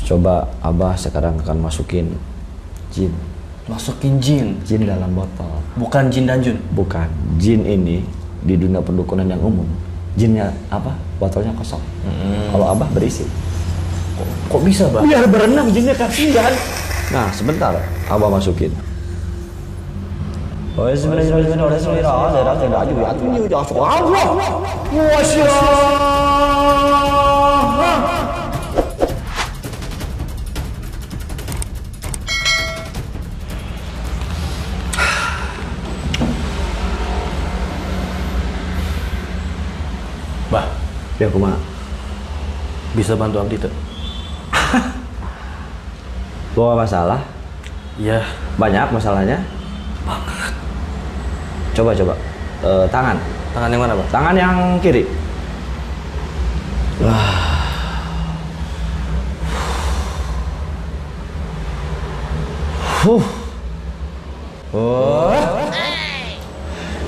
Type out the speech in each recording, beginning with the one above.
Coba Abah sekarang akan masukin jin. Masukin jin? Jin dalam botol. Bukan jin dan jun? Bukan. Jin ini di dunia pendukunan yang umum, jinnya apa? Botolnya kosong. Kalau Abah berisi. Kok bisa, Bah? Biar berenang jinnya, kasihan. Nah, sebentar Abah masukin. Bah, Ya kumaha? bisa bantu abdi tuh? Bawa masalah? Iya. Banyak masalahnya? Banget. Coba. Tangan. Tangan yang mana, Bah? Tangan yang kiri.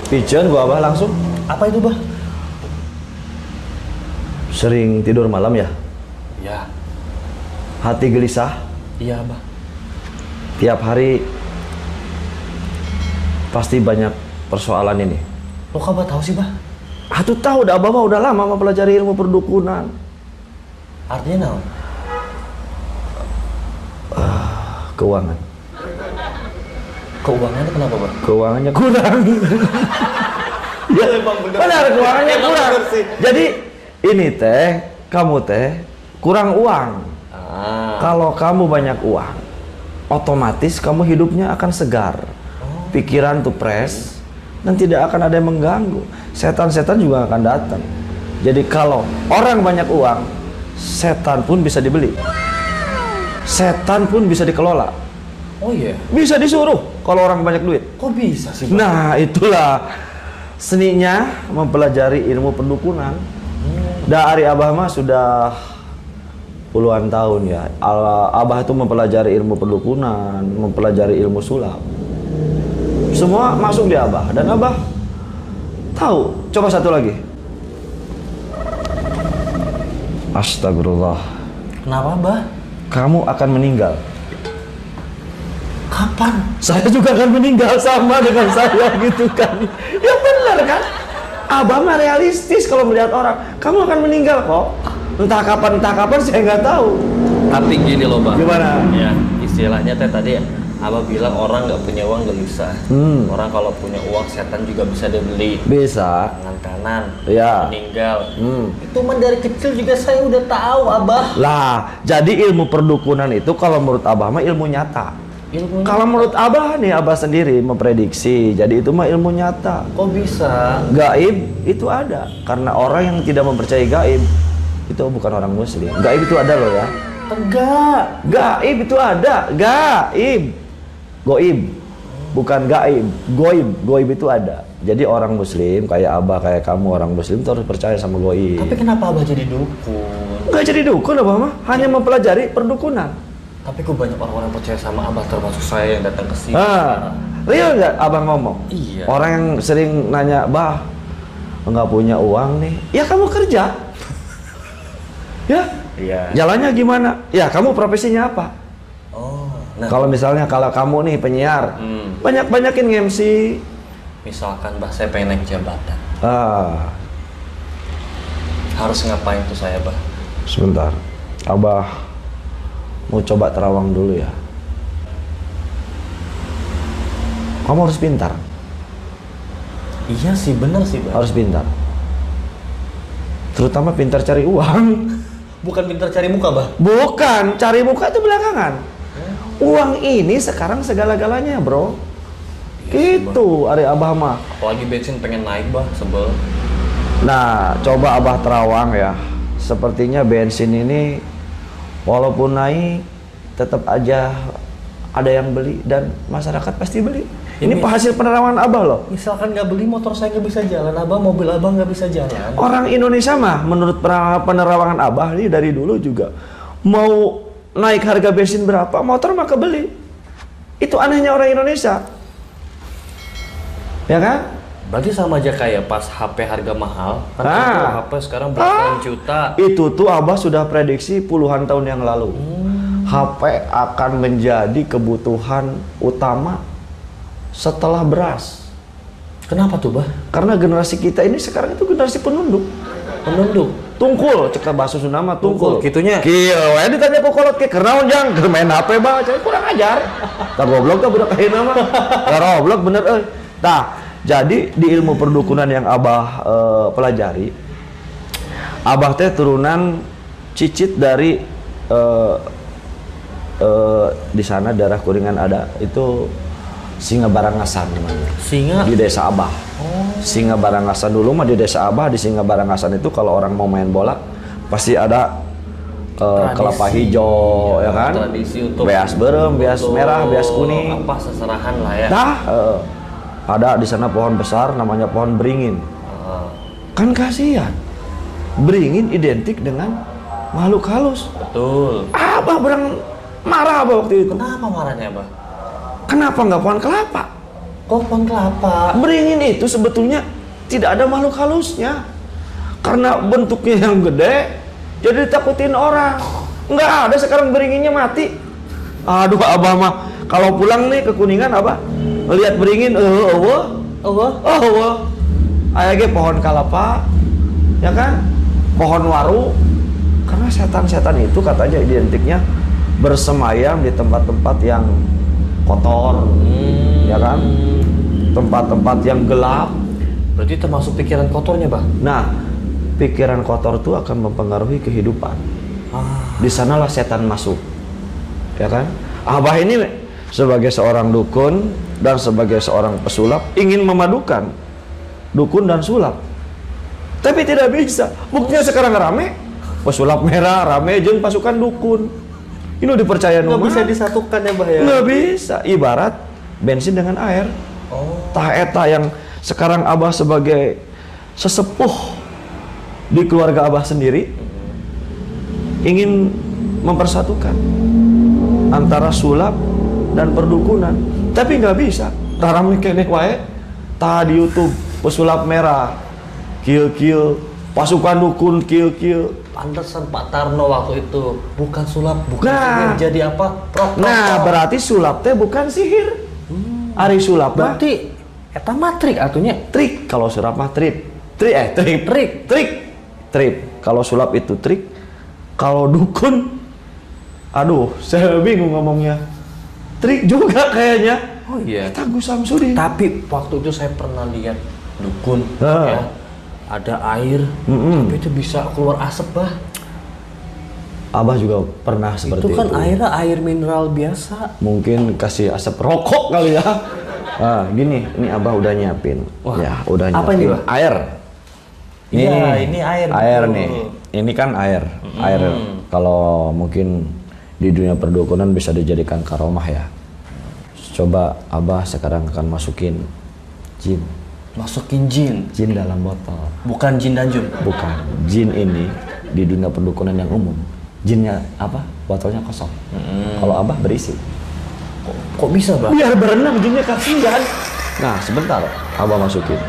Pigeon gua Abah langsung. Apa itu, Bah? Sering tidur malam ya? Ya. Hati gelisah? Iya, Bah. Tiap hari pasti banyak persoalan ini. Lo kabar tahu sih, Bah? Atuh tahu, udah Abah mah udah lama mempelajari ilmu perdukunan. Artinya naon? Keuangan. Keuangannya kenapa, Bah? Keuangannya kurang. Ya, benar, keuangannya kurang. Jadi ini teh, kamu teh kurang uang. Kalau kamu banyak uang, otomatis kamu hidupnya akan segar. Pikiran tuh fresh dan tidak akan ada yang mengganggu. Setan-setan juga akan datang. Jadi kalau orang banyak uang, setan pun bisa dibeli. Setan pun bisa dikelola. Oh iya? Bisa disuruh kalau orang banyak duit. Kok bisa sih, Bah? Nah, itulah seninya mempelajari ilmu perdukunan. Dari Abah mah sudah puluhan tahun ya. Abah itu mempelajari ilmu perdukunan, mempelajari ilmu sulap. Semua masuk di Abah dan Abah tahu. Coba satu lagi. Astagfirullah. Kenapa, Bah? Kamu akan meninggal. Kapan? Saya juga akan meninggal sama dengan saya gitu kan. Ya benar kan? Abah mah realistis kalau melihat orang. Kamu akan meninggal kok. Entah kapan saya nggak tahu. Tapi gini loh, Bah. Gimana? Ya, istilahnya teh tadi Abah bilang orang nggak punya uang gelisah. Orang kalau punya uang setan juga bisa dibeli. Bisa. Tangan kanan, Ya. meninggal. Itu mah dari kecil juga saya udah tahu, Abah. Lah, jadi ilmu perdukunan itu kalau menurut Abah mah ilmu nyata. Ilmunya Kalau menurut Abah nih, Abah sendiri memprediksi. Jadi itu mah ilmu nyata. kok bisa? Gaib itu ada. Karena orang yang tidak mempercayai gaib itu bukan orang muslim. Gaib itu ada loh ya. Enggak. Gaib itu ada. Gaib. Goib. Bukan gaib. Goib. Goib itu ada. Jadi orang muslim kayak Abah, kayak kamu orang muslim itu harus percaya sama goib. Tapi kenapa Abah jadi dukun? Nggak jadi dukun Abah mah. Hanya mempelajari perdukunan. Tapi kok banyak orang-orang percaya sama Abah, termasuk saya yang datang ke sini. Real nggak Abang ngomong? Iya. Orang yang sering nanya, Bah, nggak punya uang nih. Ya kamu kerja. Ya. Iya. Jalannya gimana? Ya kamu profesinya apa? Oh. Nah, Kalau misalnya kalau kamu nih penyiar, banyak-banyakin MC. misalkan Bah saya pengen naik jabatan. Harus ngapain tuh saya, Bah? Sebentar. Abah mau coba terawang dulu ya. Kamu harus pintar. Iya sih, bener sih, Bah. Harus pintar. Terutama pintar cari uang. Bukan pintar cari muka, Bah. Bukan, cari muka itu belakangan. Uang ini sekarang segala-galanya, bro. Gitu, Ari Abah mah. Apalagi bensin pengen naik, Bah, sebel. Nah, coba Abah terawang ya. Sepertinya bensin ini walaupun naik, tetap aja ada yang beli dan masyarakat pasti beli. Ini hasil penerawangan Abah loh. Misalkan nggak beli, motor saya nggak bisa jalan, Abah, mobil Abah nggak bisa jalan. Orang Indonesia mah menurut penerawangan Abah ini dari dulu juga mau naik harga bensin berapa, motor mah kebeli. Itu anehnya orang Indonesia. Ya kan? Berarti sama aja kayak pas HP harga mahal, kan itu HP sekarang belasan juta. Itu tuh Abah sudah prediksi puluhan tahun yang lalu. HP akan menjadi kebutuhan utama setelah beras. Kenapa tuh, Bah? Karena generasi kita ini sekarang itu generasi penunduk. Penunduk. Tungkul, cek bahasa Sunda mah tungkul. Gitunya. Kieu we ditanya ku kolot ke kernaon jang keur main HP bae, kurang ajar. Tah goblok tah budak ayeuna mah. Tah goblok bener euy. Tah, jadi di ilmu perdukunan yang Abah pelajari, Abah teh turunan cicit dari di sana daerah Kuringan ada itu Singa Barangasan namanya. Singa di desa Abah. Singa Barangasan dulu mah di desa Abah. Di Singa Barangasan itu kalau orang mau main bola pasti ada kelapa hijau ya kan, tradisi untuk beas berem, beas merah, beas kuning, apa seserahan lah ya. nah ada di sana pohon besar namanya pohon beringin. Kan kasihan, beringin identik dengan makhluk halus. Betul. Abah berang marah Abah waktu itu. Kenapa marahnya, Abah? Kenapa nggak pohon kelapa? Kok pohon kelapa? Beringin itu sebetulnya tidak ada makhluk halusnya. Karena bentuknya yang gede, jadi ditakutin orang. Nggak ada sekarang beringinnya mati. Aduh Abah mah, kalau pulang nih ke Kuningan Abah, lihat beringin, aya ge pohon kelapa, ya kan? Pohon waru. Karena setan-setan itu katanya identiknya bersemayam di tempat-tempat yang kotor, ya kan? Tempat-tempat yang gelap. Berarti termasuk pikiran kotornya, Bah? Nah, pikiran kotor itu akan mempengaruhi kehidupan. Di sanalah setan masuk, ya kan? Abah ini sebagai seorang dukun dan sebagai seorang pesulap ingin memadukan dukun dan sulap, tapi tidak bisa. Buktinya sekarang rame, pesulap merah rame jeung pasukan dukun. Ini dipercaya nggak bisa disatukan ya, Bah ya? Nggak bisa. Ibarat bensin dengan air. Tah eta yang sekarang Abah sebagai sesepuh di keluarga Abah sendiri ingin mempersatukan antara sulap dan perdukunan, tapi nggak bisa. Rame keneh wae tah di YouTube pesulap merah kieu-kieu, pasukan dukun kieu-kieu. Pantesan Pak Tarno waktu itu bukan sulap, bukan sihir, jadi apa? Protokol. Nah, berarti sulap teh bukan sihir. Ari sulap berarti eta mah trik atunya. Trik, kalau sulap mah trip. Trip. Kalau sulap itu trik. Kalau dukun, aduh, saya bingung ngomongnya. Trik juga kayaknya. Oh iya. Kita Gus Samsudin. Tapi waktu itu saya pernah lihat dukun, ya, ada air, tapi itu bisa keluar asap, Bah. Abah juga pernah seperti itu. Itu kan airnya air mineral biasa. Mungkin kasih asap rokok kali ya. Nah, gini, ini Abah udah nyiapin. Wah, ya, udah nyiapin. apa ini, Bah? Air. Ini air. Air betul. nih. Ini kan air. Air kalau mungkin di dunia perdukunan bisa dijadikan karomah ya. Coba Abah sekarang akan masukin jin. Masukin jin. Jin dalam botol. Bukan jin dan jun. Bukan. Jin ini di dunia perdukunan yang umum, jinnya apa? Botolnya kosong. Kalau Abah berisi. Kok bisa, Bah? Biar berenang jinnya kasihan. Nah, sebentar Abah masukin.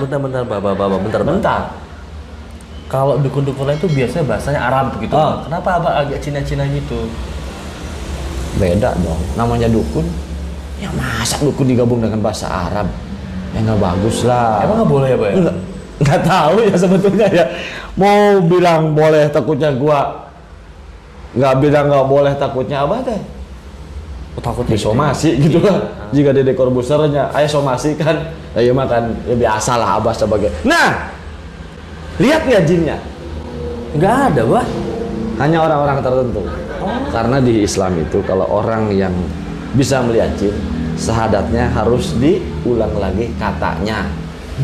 Bentar, bentar. Kalau dukun-dukun lain itu biasanya bahasanya Arab begitu. Kenapa Abah agak Cina-Cina gitu? Beda dong. Namanya dukun. Ya masa dukun digabung dengan bahasa Arab? Ya nggak bagus lah. Emang nggak boleh ya, Pak? Ya? Nggak tahu ya sebetulnya ya. Mau bilang boleh takutnya gua. Nggak bilang nggak boleh takutnya Abah teh. Takutnya somasi gitu lah. Jika di dekor busernya, ayo somasi kan. Ya makan ya biasa lah Abah sebagai. Nah, lihat nggak jinnya? Nggak ada, Bah. Hanya orang-orang tertentu. Karena di Islam itu kalau orang yang bisa melihat jin, syahadatnya harus diulang lagi katanya.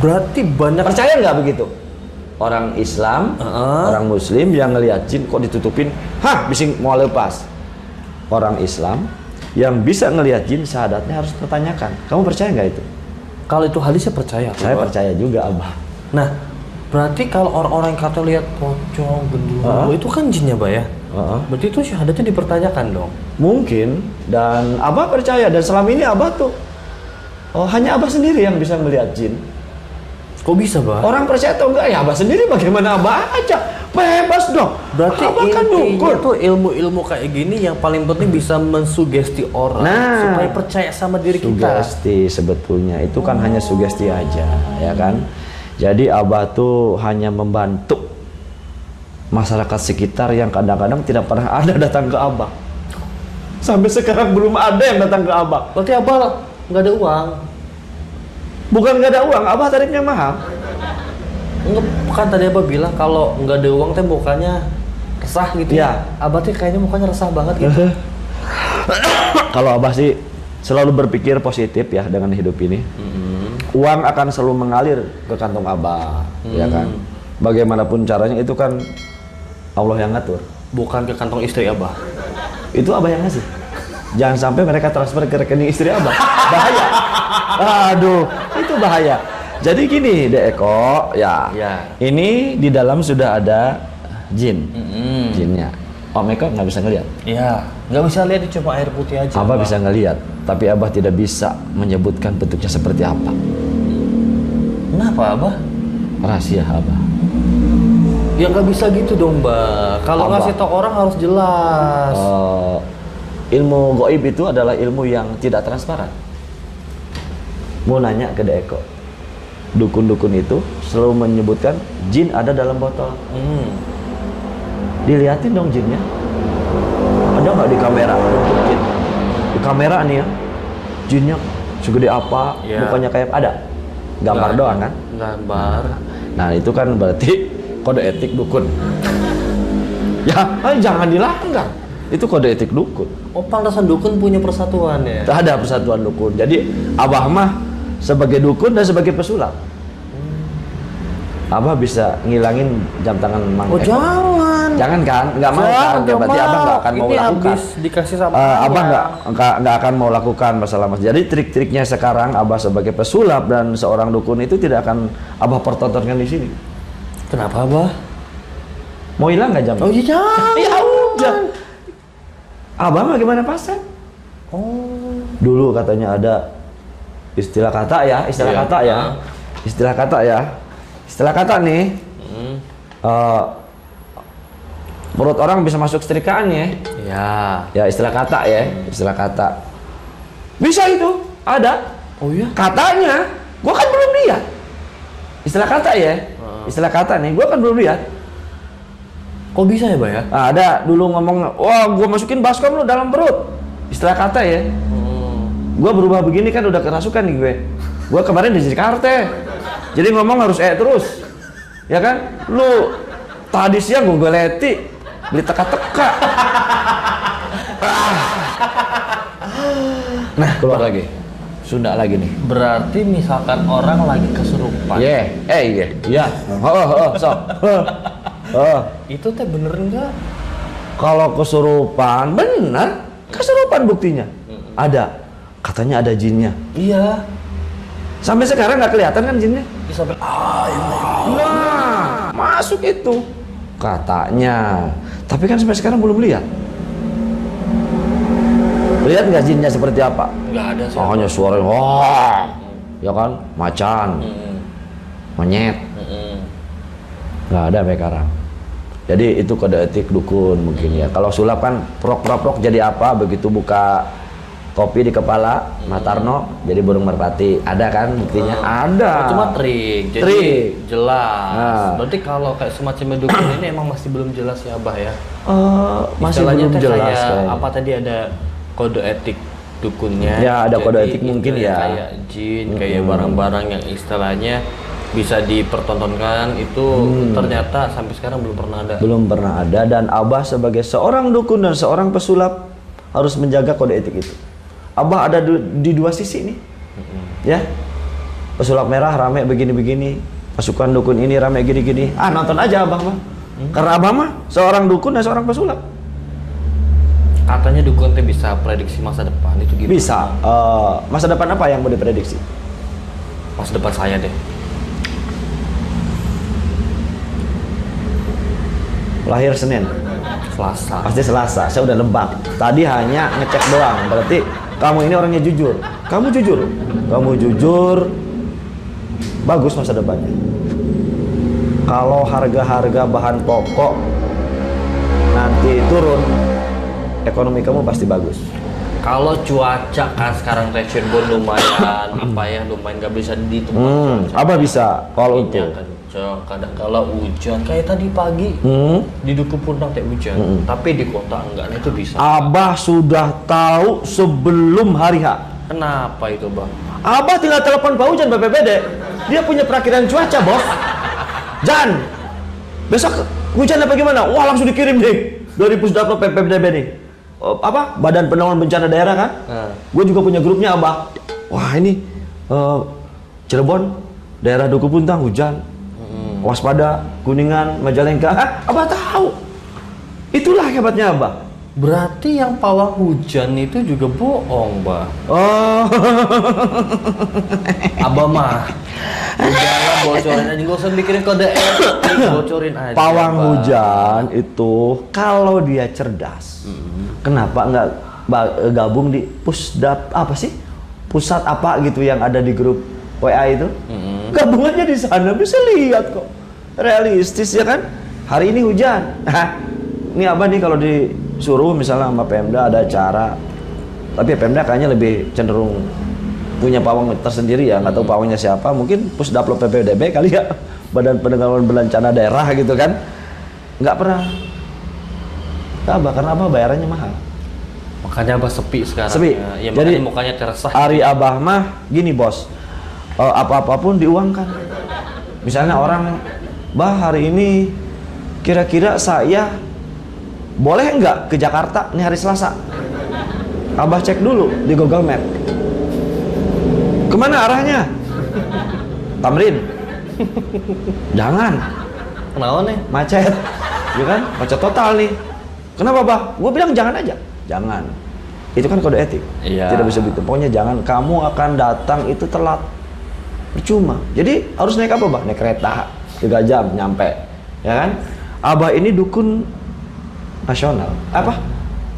Berarti banyak. Percaya nggak begitu? Orang Islam, orang Muslim yang ngelihat jin kok ditutupin, bising mau lepas. Orang Islam yang bisa ngelihat jin, syahadatnya harus tertanyakan. Kamu percaya nggak itu? Kalau itu hadisnya percaya. Saya percaya juga, Abah. Nah, berarti kalau orang-orang yang kata lihat pocong, genderuwo, itu kan jinnya, Bah ya? Berarti itu syahadatnya dipertanyakan dong? Mungkin, dan Abah percaya, dan selama ini Abah tuh Oh, hanya Abah sendiri yang bisa melihat jin. Kok bisa, Bah? Orang percaya atau enggak ya Abah sendiri, bagaimana Abah aja. Bebas dong. Berarti Abah kan intinya dukun. tuh ilmu-ilmu kayak gini yang paling penting bisa mensugesti orang supaya percaya sama diri kita. Sugesti sebetulnya itu kan hanya sugesti aja, ya kan? Jadi Abah tuh hanya membantu masyarakat sekitar yang kadang-kadang tidak pernah ada datang ke Abah. Sampai sekarang belum ada yang datang ke Abah. Berarti Abah nggak ada uang? Bukan nggak ada uang, Abah tarifnya mahal. Enggak, kan tadi Abah bilang kalau nggak ada uang teh mukanya resah gitu ya. Abah tuh kayaknya mukanya resah banget gitu. Kalau Abah sih selalu berpikir positif ya dengan hidup ini. Uang akan selalu mengalir ke kantong Abah, ya kan? Bagaimanapun caranya itu kan Allah yang ngatur. Bukan ke kantong istri Abah. Itu Abah yang ngasih. Jangan sampai mereka transfer ke rekening istri Abah. Bahaya. Aduh, itu bahaya. Jadi gini, Dek Eko, ya. Ini di dalam sudah ada jin. Jinnya. Om Eko nggak bisa ngelihat. Iya, nggak bisa lihat, cuma air putih aja. Abah bisa ngelihat, tapi Abah tidak bisa menyebutkan bentuknya seperti apa. Kenapa, Abah? Rahasia Abah. Ya nggak bisa gitu dong, Mbak. Kalau Abah. ngasih tau orang harus jelas. Ilmu gaib itu adalah ilmu yang tidak transparan. Mau nanya ke Dek Eko, dukun-dukun itu selalu menyebutkan jin ada dalam botol. Dilihatin dong jinnya. Ada nggak di kamera bentuk jin? Di kamera nih ya, jinnya segede apa, mukanya kayak ada. Gambar doang kan? Gambar. Nah itu kan berarti kode etik dukun. Ya, jangan dilanggar. Itu kode etik dukun. Oh, pantasan dukun punya persatuan ya? Ada persatuan dukun. Jadi Abah mah sebagai dukun dan sebagai pesulap. Abah bisa ngilangin jam tangan Mang Oh, Eko. jangan. Jangan kan? Nggak mau kan? Berarti Abah nggak akan mau ini lakukan. habis dikasih sama Abah nggak akan mau lakukan masalah mas. Jadi trik-triknya sekarang Abah sebagai pesulap dan seorang dukun itu tidak akan Abah pertontonkan di sini. Kenapa, Abah? Mau hilang nggak jam? Oh iya, jangan. Ya udah. Abah mah gimana pasang? Oh. Dulu katanya ada istilah kata ya, istilah kata ya, istilah kata ya, istilah kata nih. Perut orang bisa masuk setrikaan ya. Ya istilah kata ya, istilah kata. Bisa itu, ada. Oh iya. Katanya, gua kan belum lihat. Istilah kata ya, istilah kata nih, gua kan belum lihat. Kok bisa ya, Mbak ya? Nah, ada dulu ngomong, wah gua masukin baskom lu dalam perut. Istilah kata ya. Gua berubah begini kan udah kerasukan nih gue. Gua kemarin di Jakarta. Jadi ngomong harus terus. Ya kan? Lu tadi siang gua geleti beli teka-teka. Nah, keluar lagi. Sunda lagi nih. Berarti misalkan orang lagi kesurupan. Iya. Sok. Itu teh bener enggak? Kalau kesurupan, benar. Kesurupan buktinya. Ada. Katanya ada jinnya. Iya. Sampai sekarang nggak kelihatan kan jinnya? Sampai Nah, masuk itu. Katanya. Tapi kan sampai sekarang belum lihat. Lihat nggak jinnya seperti apa? nggak ada sih. Hanya suara, wah, ya kan, macan, monyet, nggak ada sampai sekarang. Jadi itu kode etik dukun mungkin ya. Kalau sulap kan prok jadi apa? Begitu buka topi di kepala, Matarno jadi burung merpati. Ada kan buktinya? Ada. Cuma trik. Jadi Trik. jelas. Nah. Berarti kalau kayak semacam dukun ini emang masih belum jelas ya, Abah ya? Masih Istilahnya belum teh jelas kayak kayaknya. apa tadi ada kode etik dukunnya. Ya, ada kode Jadi etik mungkin kayak- ya. Kayak jin, kayak barang-barang yang istilahnya bisa dipertontonkan itu ternyata sampai sekarang belum pernah ada. Belum pernah ada, dan Abah sebagai seorang dukun dan seorang pesulap harus menjaga kode etik itu. Abah ada di dua sisi nih, ya. Pesulap merah rame begini-begini, pasukan dukun ini rame gini-gini. Nonton aja Abah mah, karena Abah mah seorang dukun dan seorang pesulap. Katanya dukun teh bisa prediksi masa depan, itu gimana? Bisa. Masa depan apa yang mau diprediksi? Masa depan saya deh. Lahir Senin, Selasa. pasti Selasa. Saya udah nebak. Tadi hanya ngecek doang. Berarti kamu ini orangnya jujur. kamu jujur, bagus masa depannya. Kalau harga-harga bahan pokok nanti turun, ekonomi kamu pasti bagus. Kalau cuaca kan sekarang Cirebon lumayan lumayan nggak bisa ditebak. Apa bisa kalau itu? Kadang kala hujan kayak tadi pagi di Duku Puntang kayak hujan, tapi di kota enggak. Nah itu bisa. Abah sudah tahu sebelum hari H. Kenapa itu bang? Abah tinggal telepon Pak Hujan BPBD, dia punya perakiraan cuaca bos. Jan, besok hujan apa gimana? Wah langsung dikirim nih dari Pusdaplo BPBD nih. Badan Penanggulangan Bencana Daerah kan? Gue juga punya grupnya Abah. Wah ini Cirebon, daerah Duku Puntang hujan. Waspada, Kuningan, Majalengka. Abah tahu. Itulah hebatnya Abah. Berarti yang pawang hujan itu juga bohong, Bah. Oh. Abah mah udahlah bocorin aja, nggak usah mikirin kode bocorin aja. Pawang hujan itu kalau dia cerdas, kenapa nggak gabung di pusdap pusat apa gitu yang ada di grup WA itu? Gabung aja di sana, bisa lihat kok. Realistis ya kan? Hari ini hujan. Ini Abah nih kalau disuruh misalnya sama Pemda ada acara, tapi Pemda kayaknya lebih cenderung punya pawang tersendiri ya, nggak tahu pawangnya siapa, mungkin Pusdaplo PPDB kali ya, Badan Penanggulangan Bencana Daerah gitu kan, nggak pernah Abah karena Abah bayarannya mahal. Makanya Abah sepi sekarang. Sepi. Ya, jadi mukanya teresah. Ari Abah mah gini bos, apa-apapun diuangkan. Misalnya orang, Bah hari ini kira-kira saya boleh nggak ke Jakarta nih hari Selasa? Abah cek dulu di Google Map. Kemana arahnya? Tamrin. Jangan. Kenapa nih? Macet. Ya kan? Macet total nih. Kenapa, Bah? Gue bilang jangan aja. Jangan. Itu kan kode etik. Iya. Tidak bisa begitu. Pokoknya jangan. Kamu akan datang itu telat. Percuma. Jadi harus naik apa, Bah? Naik kereta. 3 jam nyampe. Ya kan? Abah ini dukun nasional. Apa?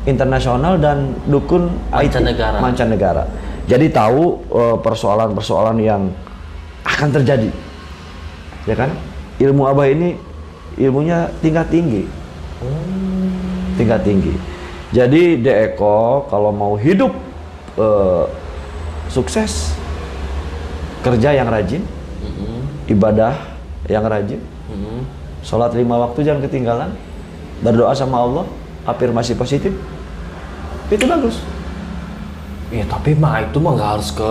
Internasional dan dukun mancanegara. Mancanegara. Jadi tahu persoalan-persoalan yang akan terjadi, ya kan? Ilmu Abah ini ilmunya tingkat tinggi, tingkat tinggi. Jadi Deko kalau mau hidup sukses, kerja yang rajin, ibadah yang rajin, sholat 5 waktu jangan ketinggalan, berdoa sama Allah, afirmasi positif, itu bagus. Iya tapi mah itu mah nggak harus ke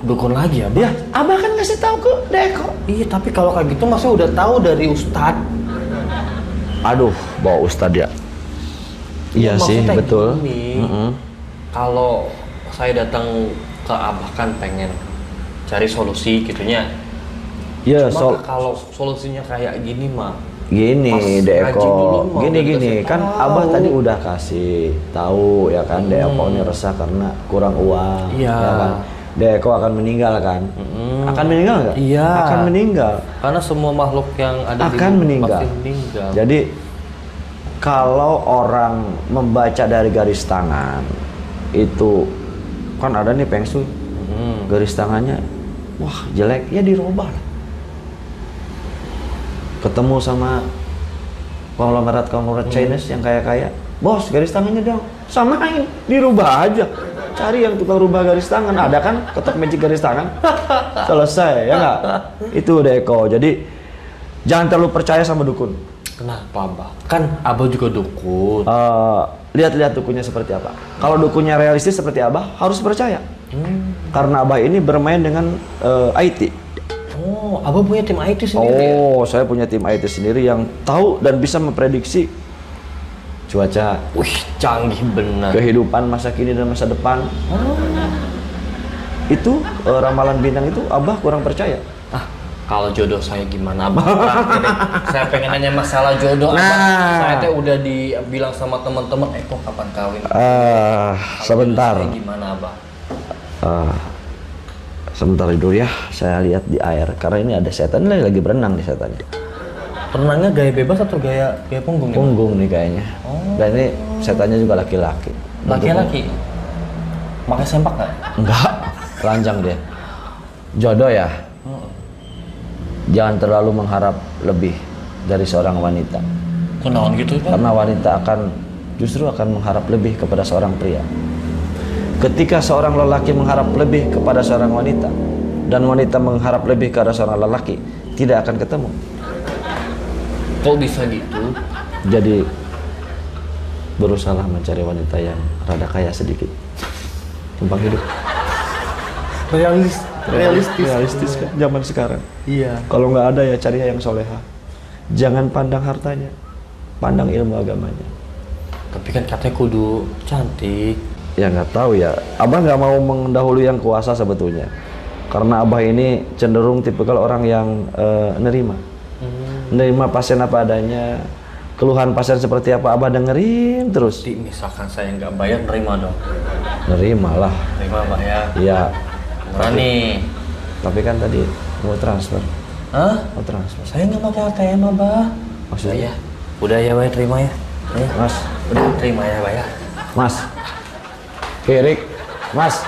dukun lagi ya, Bang. Ya, Abah kan ngasih tahu ke Deko. Iya tapi kalau kayak gitu masih udah tahu dari Ustadz. Aduh, bawa Ustadz ya. Iya sih, betul. Kalau saya datang ke Abah kan pengen cari solusi gitunya. Ya, kalau solusinya kayak gini mah. Gini Deko, gini kan Abah tadi udah kasih tahu ya kan, Deko ini resah karena kurang uang, ya kan. Deko akan meninggal kan? Akan meninggal nggak? Iya. Akan meninggal. Karena semua makhluk yang ada akan di meninggal. pasti meninggal. Jadi kalau orang membaca dari garis tangan itu kan ada nih Peng Shui, garis tangannya wah jelek ya dirubah lah. Ketemu sama konglomerat Chinese yang kaya-kaya, bos garis tangannya dong samain, dirubah aja. Cari yang tukang rubah garis tangan, ada kan kotak magic garis tangan, selesai ya nggak? Itu Deko. Jadi jangan terlalu percaya sama dukun. Kenapa, Abah? Kan Abah juga dukun. Lihat-lihat dukunnya seperti apa. Kalau dukunnya realistis seperti Abah, harus percaya. Karena Abah ini bermain dengan IT. Oh, Abah punya tim IT sendiri? Oh, saya punya tim IT sendiri yang tahu dan bisa memprediksi cuaca. Wih, canggih benar. Kehidupan masa kini dan masa depan. Itu ramalan bintang itu Abah kurang percaya. Kalau jodoh saya gimana, Abah? Saya pengen nanya masalah jodoh, Abah. Saya tuh udah dibilang sama teman-teman, kok kapan kawin? Sebentar. Saya gimana, Abah? Sebentar dulu ya, saya lihat di air. Karena ini ada setan, ini lagi berenang nih setannya. Renangnya gaya bebas atau gaya punggung nih? Punggung nih kayaknya. Dan ini setannya juga laki-laki. Laki-laki? Pakai sempak nggak? Enggak. telanjang dia. Jodoh ya. Jangan terlalu mengharap lebih dari seorang wanita. Kenaon gitu kan? Karena wanita justru akan mengharap lebih kepada seorang pria. Ketika seorang lelaki mengharap lebih kepada seorang wanita dan wanita mengharap lebih kepada seorang lelaki, tidak akan ketemu. Kok bisa gitu? Jadi berusaha mencari wanita yang rada kaya sedikit. Tumpang hidup. Realistis kan zaman sekarang. Iya. Kalau nggak ada ya cari yang soleha. Jangan pandang hartanya, pandang ilmu agamanya. Tapi kan katanya kudu cantik. Ya nggak tahu ya. Abah nggak mau mendahului yang kuasa sebetulnya. Karena abah ini cenderung tipikal orang yang nerima. Nerima pasien apa adanya. Keluhan pasien seperti apa abah dengerin terus. Misalkan saya nggak bayar, nerima dong. Nerima lah. Nerima Mbak ya. Iya. Murah nih. Tapi kan tadi mau transfer. Hah? Mau transfer. Saya nggak pakai ATM Mbak. Maksudnya? Ya. Udah ya Mbak, terima ya. Mas. Udah terima ya Mbak ya. Mas. Kirik. Mas.